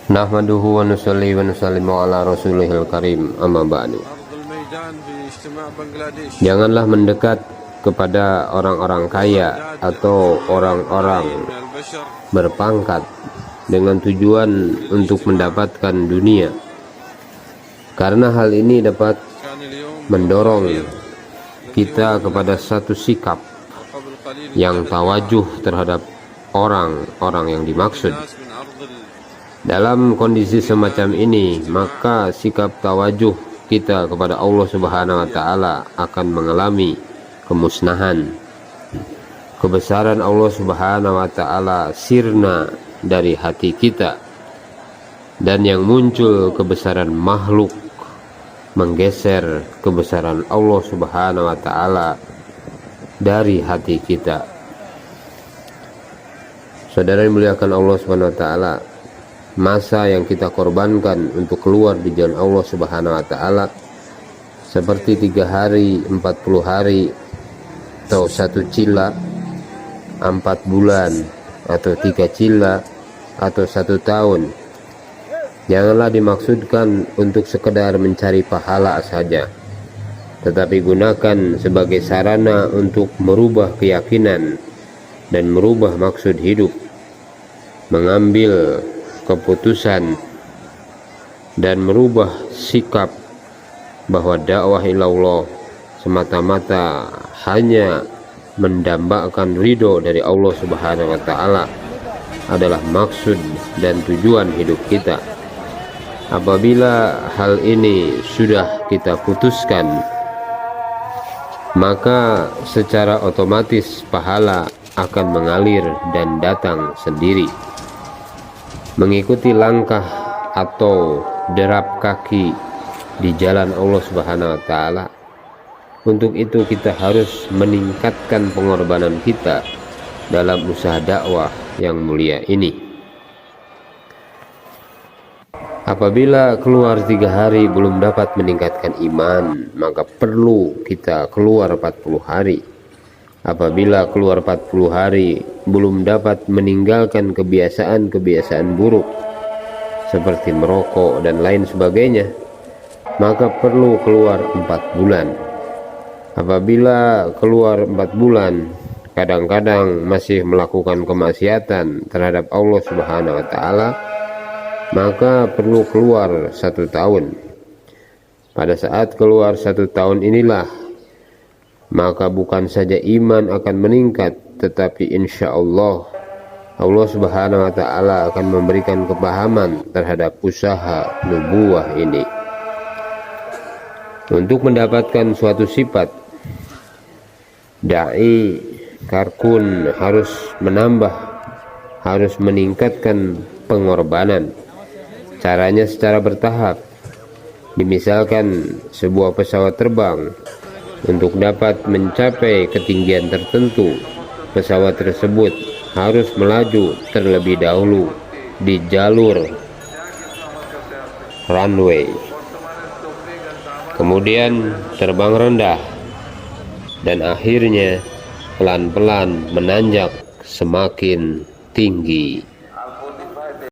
Nahmaduhu wa nusalli wa nusallimu ala rasulihil karim, amma ba'du. Janganlah mendekat kepada orang-orang kaya atau orang-orang berpangkat dengan tujuan untuk mendapatkan dunia, karena hal ini dapat mendorong kita kepada satu sikap yang tawajuh terhadap orang-orang yang dimaksud. Dalam kondisi semacam ini, maka sikap tawajuh kita kepada Allah Subhanahu wa Ta'ala akan mengalami kemusnahan. Kebesaran Allah Subhanahu wa Ta'ala sirna dari hati kita, dan yang muncul kebesaran makhluk menggeser kebesaran Allah Subhanahu wa Ta'ala dari hati kita. Saudara yang muliakan Allah Subhanahu wa Ta'ala, masa yang kita korbankan untuk keluar di jalan Allah Subhanahu wa Ta'ala seperti 3 hari, 40 hari, atau 1 cila, 4 bulan, atau 3 cila, atau 1 tahun, janganlah dimaksudkan untuk sekedar mencari pahala saja, tetapi gunakan sebagai sarana untuk merubah keyakinan dan merubah maksud hidup, mengambil keputusan dan merubah sikap bahwa dakwah ilallah semata-mata hanya mendambakan ridho dari Allah Subhanahu wa Ta'ala adalah maksud dan tujuan hidup kita. Apabila hal ini sudah kita putuskan, maka secara otomatis pahala akan mengalir dan datang sendiri, mengikuti langkah atau derap kaki di jalan Allah Subhanahu wa Ta'ala. Untuk itu kita harus meningkatkan pengorbanan kita dalam usaha dakwah yang mulia ini. Apabila keluar 3 hari belum dapat meningkatkan iman, maka perlu kita keluar 40 hari. Apabila keluar 40 hari belum dapat meninggalkan kebiasaan-kebiasaan buruk seperti merokok dan lain sebagainya, maka perlu keluar 4 bulan. Apabila keluar 4 bulan kadang-kadang masih melakukan kemaksiatan terhadap Allah Subhanahu wa Ta'ala, maka perlu keluar 1 tahun. Pada saat keluar 1 tahun inilah maka bukan saja iman akan meningkat, tetapi insya Allah Allah Subhanahu wa Ta'ala akan memberikan kepahaman terhadap usaha nubuwah ini. Untuk mendapatkan suatu sifat, da'i karkun harus meningkatkan pengorbanan. Caranya secara bertahap. Misalkan sebuah pesawat terbang, untuk dapat mencapai ketinggian tertentu, pesawat tersebut harus melaju terlebih dahulu di jalur runway, kemudian terbang rendah, dan akhirnya pelan-pelan menanjak semakin tinggi.